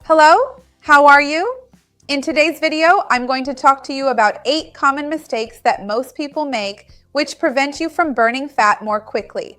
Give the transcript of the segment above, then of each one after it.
Hello, how are you? In today's video, I'm going to talk to you about 8 common mistakes that most people make which prevent you from burning fat more quickly.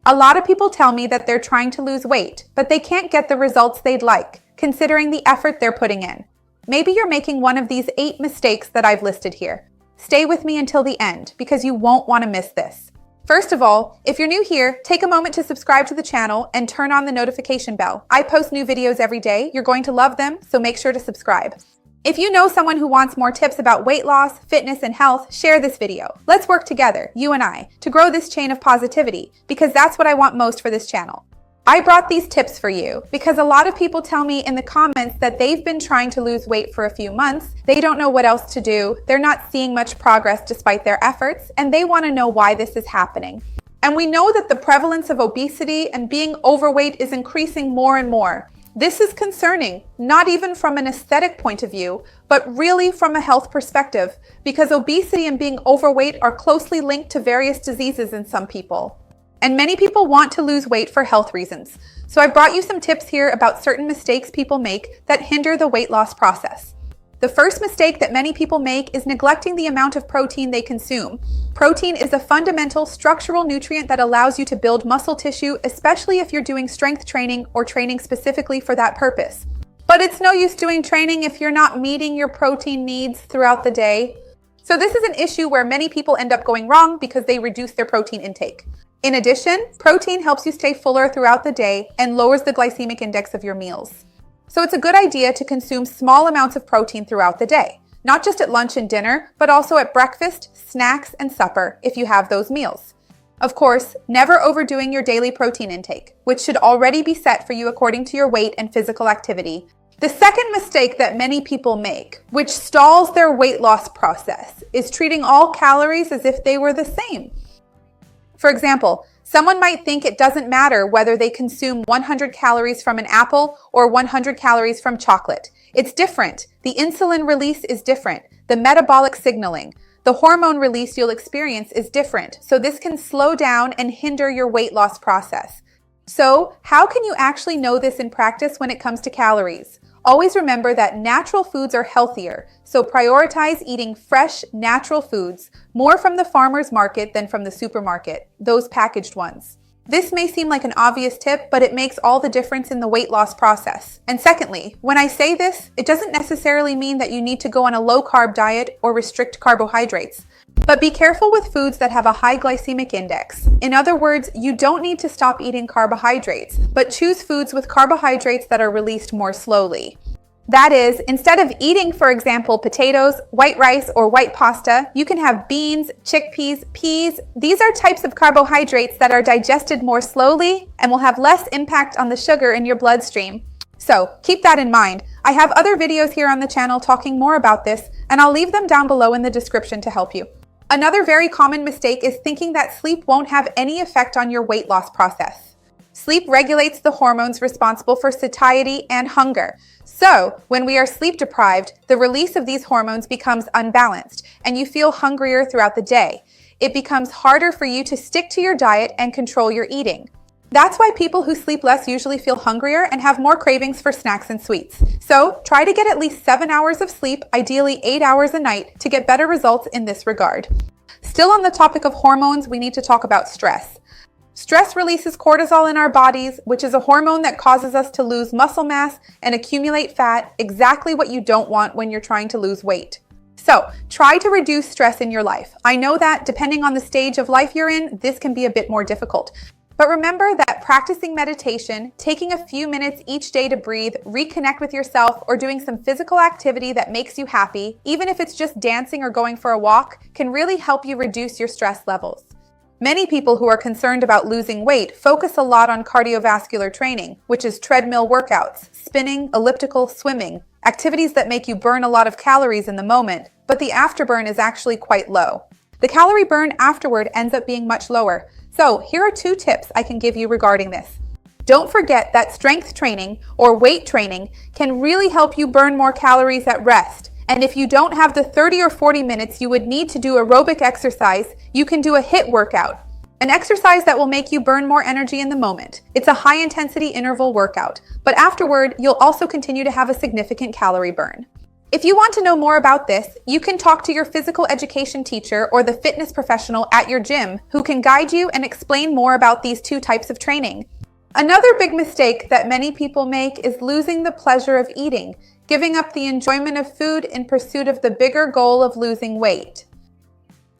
A lot of people tell me that they're trying to lose weight, but they can't get the results they'd like, considering the effort they're putting in. Maybe you're making one of these 8 mistakes that I've listed here. Stay with me until the end, because you won't want to miss this. First of all, if you're new here, take a moment to subscribe to the channel and turn on the notification bell. I post new videos every day. You're going to love them, so make sure to subscribe. If you know someone who wants more tips about weight loss, fitness, and health, share this video. Let's work together, you and I, to grow this chain of positivity, because that's what I want most for this channel. I brought these tips for you because a lot of people tell me in the comments that they've been trying to lose weight for a few months, they don't know what else to do, they're not seeing much progress despite their efforts, and they want to know why this is happening. And we know that the prevalence of obesity and being overweight is increasing more and more. This is concerning, not even from an aesthetic point of view, but really from a health perspective, because obesity and being overweight are closely linked to various diseases in some people. And many people want to lose weight for health reasons. So I brought you some tips here about certain mistakes people make that hinder the weight loss process. The first mistake that many people make is neglecting the amount of protein they consume. Protein is a fundamental structural nutrient that allows you to build muscle tissue, especially if you're doing strength training or training specifically for that purpose. But it's no use doing training if you're not meeting your protein needs throughout the day. So this is an issue where many people end up going wrong because they reduce their protein intake. In addition, protein helps you stay fuller throughout the day and lowers the glycemic index of your meals. So it's a good idea to consume small amounts of protein throughout the day, not just at lunch and dinner, but also at breakfast, snacks, and supper if you have those meals. Of course, never overdoing your daily protein intake, which should already be set for you according to your weight and physical activity. The second mistake that many people make, which stalls their weight loss process, is treating all calories as if they were the same. For example, someone might think it doesn't matter whether they consume 100 calories from an apple or 100 calories from chocolate. It's different. The insulin release is different. The metabolic signaling, the hormone release you'll experience is different. So this can slow down and hinder your weight loss process. So how can you actually know this in practice when it comes to calories? Always remember that natural foods are healthier, so prioritize eating fresh, natural foods, more from the farmer's market than from the supermarket, those packaged ones. This may seem like an obvious tip, but it makes all the difference in the weight loss process. And secondly, when I say this, it doesn't necessarily mean that you need to go on a low-carb diet or restrict carbohydrates. But be careful with foods that have a high glycemic index. In other words, you don't need to stop eating carbohydrates, but choose foods with carbohydrates that are released more slowly. That is, instead of eating, for example, potatoes, white rice, or white pasta, you can have beans, chickpeas, peas. These are types of carbohydrates that are digested more slowly and will have less impact on the sugar in your bloodstream. So keep that in mind. I have other videos here on the channel talking more about this, and I'll leave them down below in the description to help you. Another very common mistake is thinking that sleep won't have any effect on your weight loss process. Sleep regulates the hormones responsible for satiety and hunger. So, when we are sleep deprived, the release of these hormones becomes unbalanced, and you feel hungrier throughout the day. It becomes harder for you to stick to your diet and control your eating. That's why people who sleep less usually feel hungrier and have more cravings for snacks and sweets. So try to get at least 7 hours of sleep, ideally 8 hours a night, to get better results in this regard. Still on the topic of hormones, we need to talk about stress. Stress releases cortisol in our bodies, which is a hormone that causes us to lose muscle mass and accumulate fat, exactly what you don't want when you're trying to lose weight. So try to reduce stress in your life. I know that depending on the stage of life you're in, this can be a bit more difficult. But remember that practicing meditation, taking a few minutes each day to breathe, reconnect with yourself, or doing some physical activity that makes you happy, even if it's just dancing or going for a walk, can really help you reduce your stress levels. Many people who are concerned about losing weight focus a lot on cardiovascular training, which is treadmill workouts, spinning, elliptical, swimming, activities that make you burn a lot of calories in the moment, but the afterburn is actually quite low. The calorie burn afterward ends up being much lower. So here are 2 tips I can give you regarding this. Don't forget that strength training or weight training can really help you burn more calories at rest. And if you don't have the 30 or 40 minutes you would need to do aerobic exercise, you can do a HIIT workout. An exercise that will make you burn more energy in the moment. It's a high-intensity interval workout, but afterward, you'll also continue to have a significant calorie burn. If you want to know more about this, you can talk to your physical education teacher or the fitness professional at your gym who can guide you and explain more about these two types of training. Another big mistake that many people make is losing the pleasure of eating, giving up the enjoyment of food in pursuit of the bigger goal of losing weight.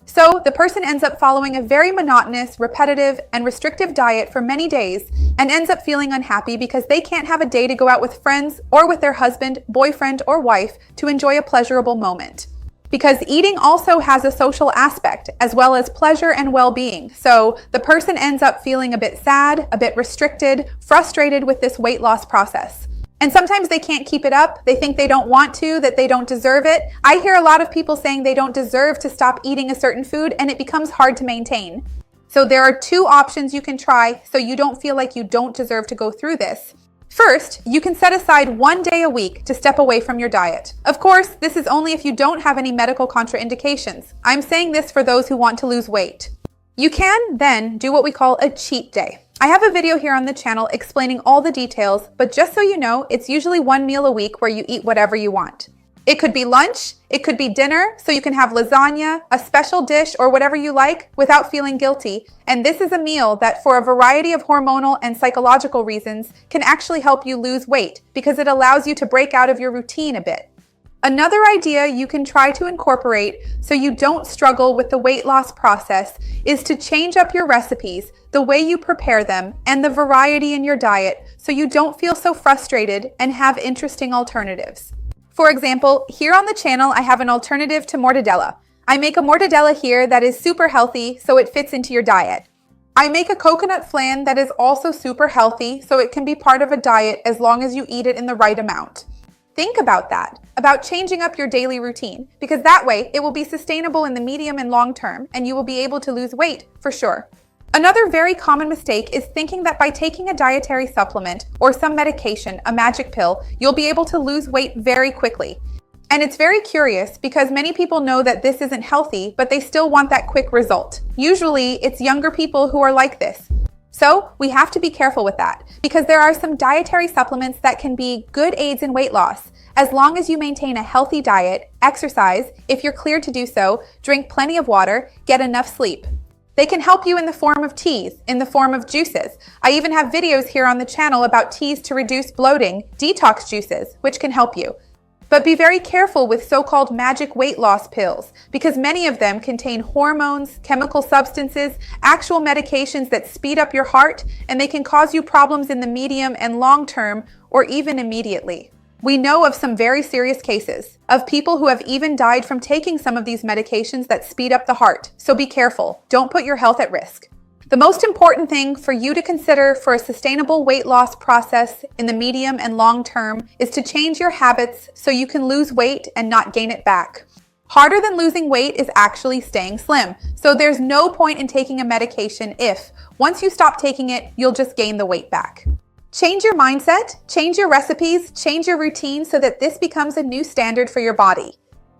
So the person ends up following a very monotonous, repetitive, and restrictive diet for many days and ends up feeling unhappy because they can't have a day to go out with friends or with their husband, boyfriend, or wife to enjoy a pleasurable moment. Because eating also has a social aspect as well as pleasure and well-being. So the person ends up feeling a bit sad, a bit restricted, frustrated with this weight loss process. And sometimes they can't keep it up. They think they don't want to, that they don't deserve it. I hear a lot of people saying they don't deserve to stop eating a certain food, and it becomes hard to maintain. So there are two options you can try so you don't feel like you don't deserve to go through this. First, you can set aside 1 day a week to step away from your diet. Of course, this is only if you don't have any medical contraindications. I'm saying this for those who want to lose weight. You can then do what we call a cheat day. I have a video here on the channel explaining all the details, but just so you know, it's usually 1 meal a week where you eat whatever you want. It could be lunch, it could be dinner, so you can have lasagna, a special dish, or whatever you like without feeling guilty. And this is a meal that, for a variety of hormonal and psychological reasons, can actually help you lose weight because it allows you to break out of your routine a bit. Another idea you can try to incorporate so you don't struggle with the weight loss process is to change up your recipes, the way you prepare them, and the variety in your diet so you don't feel so frustrated and have interesting alternatives. For example, here on the channel I have an alternative to mortadella. I make a mortadella here that is super healthy so it fits into your diet. I make a coconut flan that is also super healthy so it can be part of a diet as long as you eat it in the right amount. Think about that, about changing up your daily routine, because that way it will be sustainable in the medium and long term, and you will be able to lose weight for sure. Another very common mistake is thinking that by taking a dietary supplement or some medication, a magic pill, you'll be able to lose weight very quickly. And it's very curious because many people know that this isn't healthy, but they still want that quick result. Usually, it's younger people who are like this. So we have to be careful with that because there are some dietary supplements that can be good aids in weight loss as long as you maintain a healthy diet, exercise, if you're cleared to do so, drink plenty of water, get enough sleep. They can help you in the form of teas, in the form of juices. I even have videos here on the channel about teas to reduce bloating, detox juices, which can help you. But be very careful with so-called magic weight loss pills because many of them contain hormones, chemical substances, actual medications that speed up your heart, and they can cause you problems in the medium and long term or even immediately. We know of some very serious cases of people who have even died from taking some of these medications that speed up the heart. So be careful. Don't put your health at risk. The most important thing for you to consider for a sustainable weight loss process in the medium and long term is to change your habits so you can lose weight and not gain it back. Harder than losing weight is actually staying slim. So there's no point in taking a medication if, once you stop taking it, you'll just gain the weight back. Change your mindset, change your recipes, change your routine so that this becomes a new standard for your body.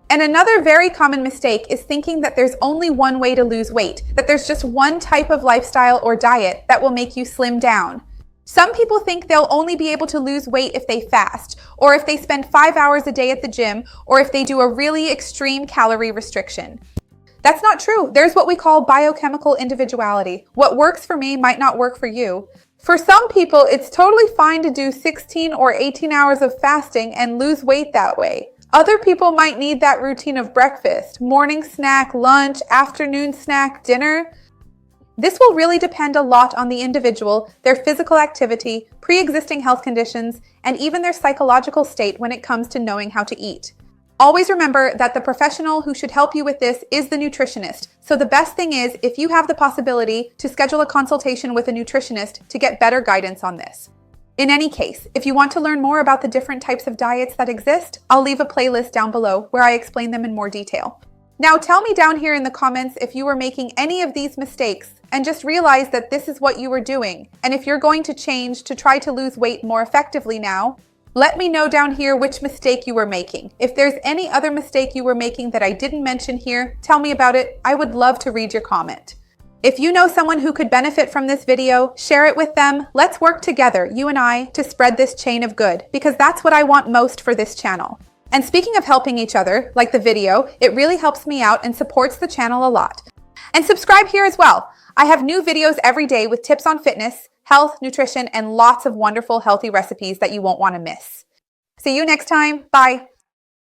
And another very common mistake is thinking that there's only one way to lose weight, that there's just one type of lifestyle or diet that will make you slim down. Some people think they'll only be able to lose weight if they fast, or if they spend 5 hours a day at the gym, or if they do a really extreme calorie restriction. That's not true. There's what we call biochemical individuality. What works for me might not work for you. For some people, it's totally fine to do 16 or 18 hours of fasting and lose weight that way. Other people might need that routine of breakfast, morning snack, lunch, afternoon snack, dinner. This will really depend a lot on the individual, their physical activity, pre-existing health conditions, and even their psychological state when it comes to knowing how to eat. Always remember that the professional who should help you with this is the nutritionist. So the best thing is if you have the possibility to schedule a consultation with a nutritionist to get better guidance on this. In any case, if you want to learn more about the different types of diets that exist, I'll leave a playlist down below where I explain them in more detail. Now tell me down here in the comments if you were making any of these mistakes and just realize that this is what you were doing. And if you're going to change to try to lose weight more effectively now, let me know down here which mistake you were making. If there's any other mistake you were making that I didn't mention here, tell me about it. I would love to read your comment. If you know someone who could benefit from this video, share it with them. Let's work together, you and I, to spread this chain of good, because that's what I want most for this channel. And speaking of helping each other, like the video, it really helps me out and supports the channel a lot. And subscribe here as well. I have new videos every day with tips on fitness, health, nutrition, and lots of wonderful healthy recipes that you won't want to miss. See you next time. Bye.